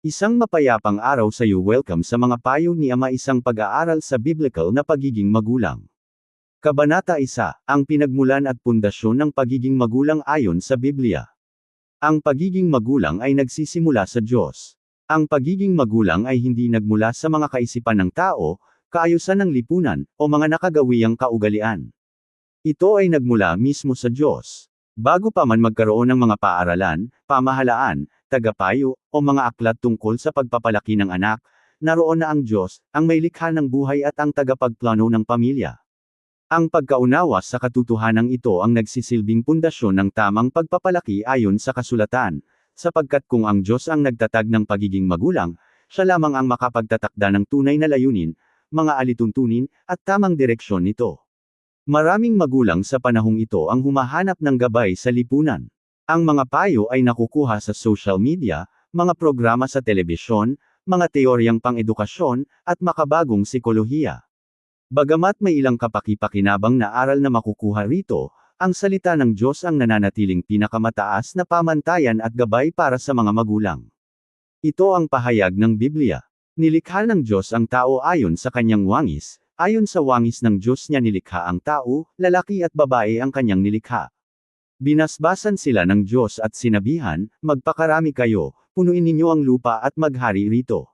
Isang mapayapang araw sa iyo. Welcome sa mga payo ni Ama, isang pag-aaral sa biblical na pagiging magulang. Kabanata 1, ang pinagmulan at pundasyon ng pagiging magulang ayon sa Biblia. Ang pagiging magulang ay nagsisimula sa Diyos. Ang pagiging magulang ay hindi nagmula sa mga kaisipan ng tao, kaayusan ng lipunan, o mga nakagawiyang kaugalian. Ito ay nagmula mismo sa Diyos. Bago pa man magkaroon ng mga paaralan, pamahalaan, tagapayo, o mga aklat tungkol sa pagpapalaki ng anak, naroon na ang Diyos, ang may likha ng buhay at ang tagapagplano ng pamilya. Ang pagkaunawa sa katotohanang ito ang nagsisilbing pundasyon ng tamang pagpapalaki ayon sa kasulatan, sapagkat kung ang Diyos ang nagtatag ng pagiging magulang, siya lamang ang makapagtatakda ng tunay na layunin, mga alituntunin, at tamang direksyon nito. Maraming magulang sa panahong ito ang humahanap ng gabay sa lipunan. Ang mga payo ay nakukuha sa social media, mga programa sa telebisyon, mga teoryang pang-edukasyon, at makabagong sikolohiya. Bagamat may ilang kapaki-pakinabang na aral na makukuha rito, ang salita ng Diyos ang nananatiling pinakamataas na pamantayan at gabay para sa mga magulang. Ito ang pahayag ng Biblia. Nilikha ng Diyos ang tao ayon sa kanyang wangis. Ayon sa wangis ng Diyos niya nilikha ang tao, lalaki at babae ang kanyang nilikha. Binasbasan sila ng Diyos at sinabihan, magpakarami kayo, punuin ninyo ang lupa at maghari rito.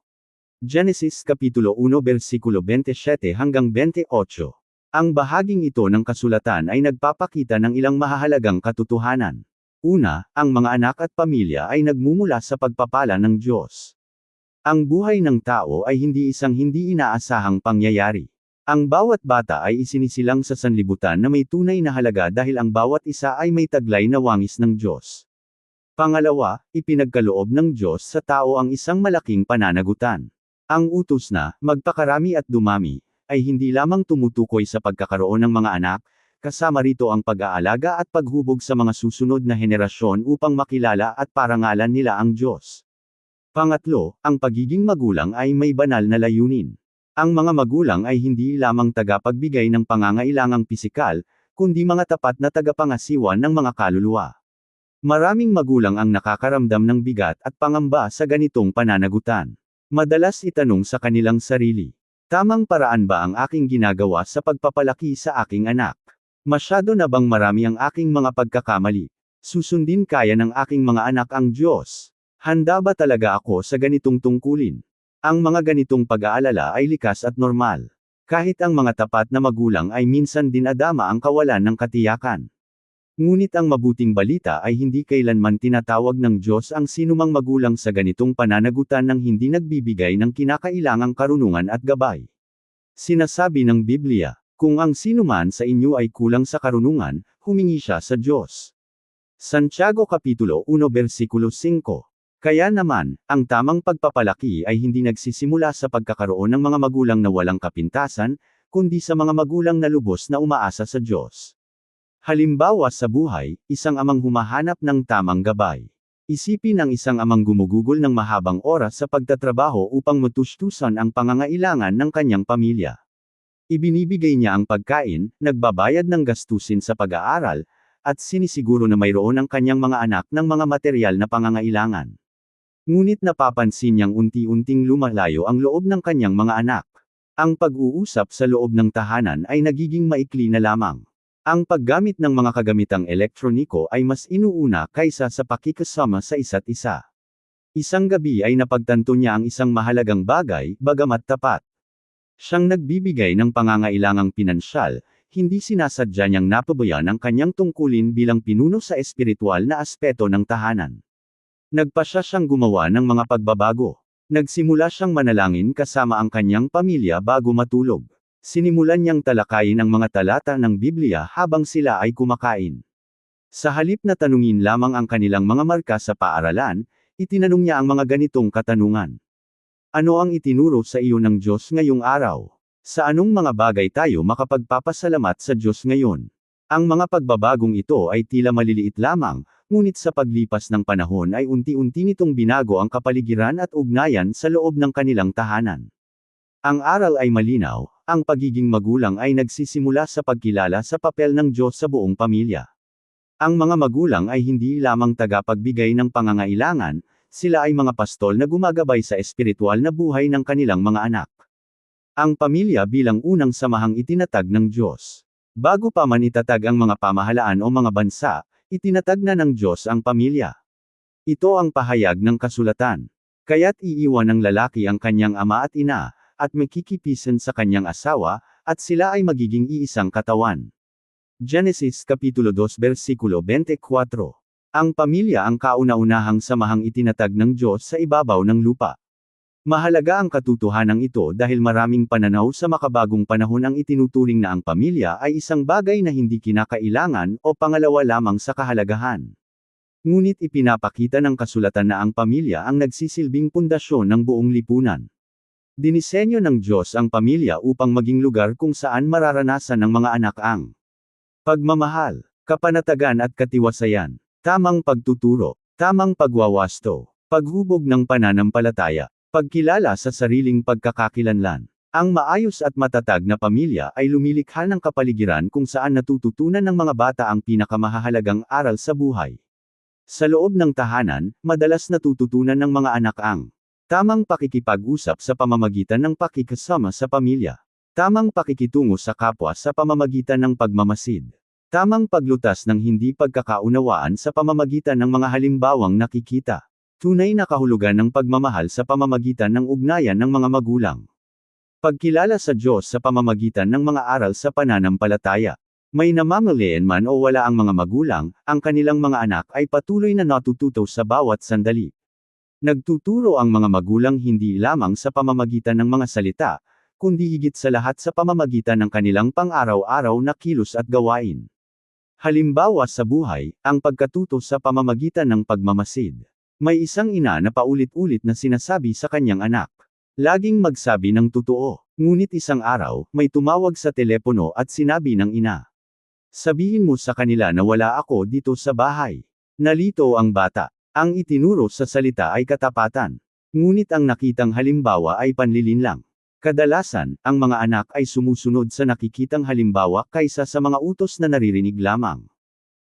Genesis Kapitulo 1 versikulo 27 hanggang 28. Ang bahaging ito ng kasulatan ay nagpapakita ng ilang mahahalagang katotohanan. Una, ang mga anak at pamilya ay nagmumula sa pagpapala ng Diyos. Ang buhay ng tao ay hindi isang hindi inaasahang pangyayari. Ang bawat bata ay isinisilang sa sanlibutan na may tunay na halaga dahil ang bawat isa ay may taglay na wangis ng Diyos. Pangalawa, ipinagkaloob ng Diyos sa tao ang isang malaking pananagutan. Ang utos na, magpakarami at dumami, ay hindi lamang tumutukoy sa pagkakaroon ng mga anak, kasama rito ang pag-aalaga at paghubog sa mga susunod na henerasyon upang makilala at parangalan nila ang Diyos. Pangatlo, ang pagiging magulang ay may banal na layunin. Ang mga magulang ay hindi lamang tagapagbigay ng pangangailangang pisikal, kundi mga tapat na tagapangasiwa ng mga kaluluwa. Maraming magulang ang nakakaramdam ng bigat at pangamba sa ganitong pananagutan. Madalas itanong sa kanilang sarili, tamang paraan ba ang aking ginagawa sa pagpapalaki sa aking anak? Masyado na bang marami ang aking mga pagkakamali? Susundin kaya ng aking mga anak ang Diyos? Handa ba talaga ako sa ganitong tungkulin? Ang mga ganitong pag-aalala ay likas at normal. Kahit ang mga tapat na magulang ay minsan dinadama ang kawalan ng katiyakan. Ngunit ang mabuting balita ay hindi kailanman tinatawag ng Diyos ang sinumang magulang sa ganitong pananagutan ng hindi nagbibigay ng kinakailangang karunungan at gabay. Sinasabi ng Biblia, kung ang sinuman sa inyo ay kulang sa karunungan, humingi siya sa Diyos. Santiago Kapitulo 1 versikulo 5. Kaya naman, ang tamang pagpapalaki ay hindi nagsisimula sa pagkakaroon ng mga magulang na walang kapintasan, kundi sa mga magulang na lubos na umaasa sa Diyos. Halimbawa sa buhay, isang amang humahanap ng tamang gabay. Isipin ang isang amang gumugugol ng mahabang oras sa pagtatrabaho upang matustusan ang pangangailangan ng kanyang pamilya. Ibinibigay niya ang pagkain, nagbabayad ng gastusin sa pag-aaral, at sinisiguro na mayroon ang kanyang mga anak ng mga materyal na pangangailangan. Ngunit napapansin niyang unti-unting lumalayo ang loob ng kanyang mga anak. Ang pag-uusap sa loob ng tahanan ay nagiging maikli na lamang. Ang paggamit ng mga kagamitang elektroniko ay mas inuuna kaysa sa pakikasama sa isa't isa. Isang gabi ay napagtanto niya ang isang mahalagang bagay, bagamat tapat. Siyang nagbibigay ng pangangailangang pinansyal, hindi sinasadya niyang napabayaan ang kanyang tungkulin bilang pinuno sa espiritual na aspeto ng tahanan. Nagpasya siyang gumawa ng mga pagbabago. Nagsimula siyang manalangin kasama ang kanyang pamilya bago matulog. Sinimulan niyang talakayin ang mga talata ng Biblia habang sila ay kumakain. Sa halip na tanungin lamang ang kanilang mga marka sa paaralan, itinanong niya ang mga ganitong katanungan. Ano ang itinuro sa iyo ng Diyos ngayong araw? Sa anong mga bagay tayo makapagpapasalamat sa Diyos ngayon? Ang mga pagbabagong ito ay tila maliliit lamang, ngunit sa paglipas ng panahon ay unti-unti nitong binago ang kapaligiran at ugnayan sa loob ng kanilang tahanan. Ang aral ay malinaw, ang pagiging magulang ay nagsisimula sa pagkilala sa papel ng Diyos sa buong pamilya. Ang mga magulang ay hindi lamang tagapagbigay ng pangangailangan, sila ay mga pastol na gumagabay sa espiritual na buhay ng kanilang mga anak. Ang pamilya bilang unang samahang itinatag ng Diyos. Bago pa man itatag ang mga pamahalaan o mga bansa, itinatag na ng Diyos ang pamilya. Ito ang pahayag ng kasulatan. Kaya't iiwan ng lalaki ang kanyang ama at ina, at makikipisan sa kanyang asawa, at sila ay magiging iisang katawan. Genesis Kapitulo 2 versikulo 24. Ang pamilya ang kauna-unahang samahang itinatag ng Diyos sa ibabaw ng lupa. Mahalaga ang katotohanan ito dahil maraming pananaw sa makabagong panahon ang itinuturing na ang pamilya ay isang bagay na hindi kinakailangan o pangalawa lamang sa kahalagahan. Ngunit ipinapakita ng kasulatan na ang pamilya ang nagsisilbing pundasyon ng buong lipunan. Dinisenyo ng Diyos ang pamilya upang maging lugar kung saan mararanasan ng mga anak ang pagmamahal, kapanatagan at katiwasayan, tamang pagtuturo, tamang pagwawasto, paghubog ng pananampalataya, pagkilala sa sariling pagkakakilanlan. Ang maayos at matatag na pamilya ay lumilikha ng kapaligiran kung saan natututunan ng mga bata ang pinakamahalagang aral sa buhay. Sa loob ng tahanan, madalas natututunan ng mga anak ang tamang pakikipag-usap sa pamamagitan ng pakikasama sa pamilya, tamang pakikitungo sa kapwa sa pamamagitan ng pagmamasid, tamang paglutas ng hindi pagkakaunawaan sa pamamagitan ng mga halimbawang nakikita. Tunay na kahulugan ng pagmamahal sa pamamagitan ng ugnayan ng mga magulang. Pagkilala sa Diyos sa pamamagitan ng mga aral sa pananampalataya. May namamalian man o wala ang mga magulang, ang kanilang mga anak ay patuloy na natututo sa bawat sandali. Nagtuturo ang mga magulang hindi lamang sa pamamagitan ng mga salita, kundi higit sa lahat sa pamamagitan ng kanilang pang-araw-araw na kilos at gawain. Halimbawa sa buhay, ang pagkatuto sa pamamagitan ng pagmamasid. May isang ina na paulit-ulit na sinasabi sa kanyang anak, laging magsabi ng totoo. Ngunit isang araw, may tumawag sa telepono at sinabi ng ina, sabihin mo sa kanila na wala ako dito sa bahay. Nalito ang bata. Ang itinuro sa salita ay katapatan. Ngunit ang nakitang halimbawa ay panlilinlang. Kadalasan, ang mga anak ay sumusunod sa nakikitang halimbawa kaysa sa mga utos na naririnig lamang.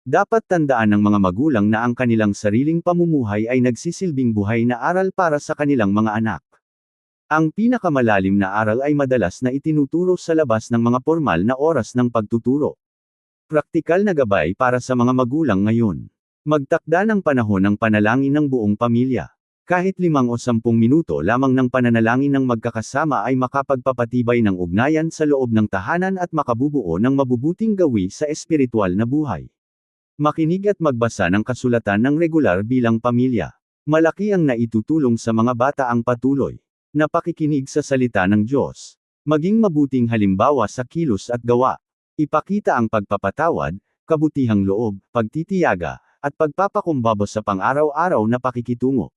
Dapat tandaan ng mga magulang na ang kanilang sariling pamumuhay ay nagsisilbing buhay na aral para sa kanilang mga anak. Ang pinakamalalim na aral ay madalas na itinuturo sa labas ng mga formal na oras ng pagtuturo. Praktikal na gabay para sa mga magulang ngayon. Magtakda ng panahon ng panalangin ng buong pamilya. Kahit 5 o 10 minuto lamang ng pananalangin ng magkakasama ay makapagpapatibay ng ugnayan sa loob ng tahanan at makabubuo ng mabubuting gawi sa espiritual na buhay. Makinig at magbasa ng kasulatan ng regular bilang pamilya. Malaki ang naitutulong sa mga bata ang patuloy na pakikinig sa salita ng Diyos. Maging mabuting halimbawa sa kilos at gawa. Ipakita ang pagpapatawad, kabutihang loob, pagtitiyaga, at pagpapakumbaba sa pang-araw-araw na pakikitungo.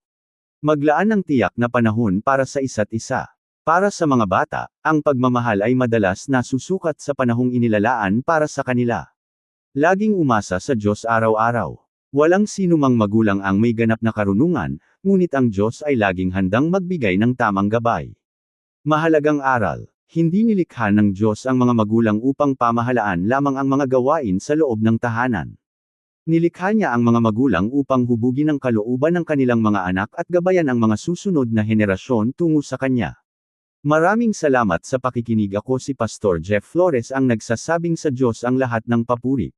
Maglaan ng tiyak na panahon para sa isa't isa. Para sa mga bata, ang pagmamahal ay madalas nasusukat sa panahong inilalaan para sa kanila. Laging umasa sa Diyos araw-araw. Walang sinumang magulang ang may ganap na karunungan, ngunit ang Diyos ay laging handang magbigay ng tamang gabay. Mahalagang aral. Hindi nilikha ng Diyos ang mga magulang upang pamahalaan lamang ang mga gawain sa loob ng tahanan. Nilikha niya ang mga magulang upang hubugin ang kalooban ng kanilang mga anak at gabayan ang mga susunod na henerasyon tungo sa Kanya. Maraming salamat sa pakikinig. Ako si Pastor Jeff Flores ang nagsasabing sa Diyos ang lahat ng papuri.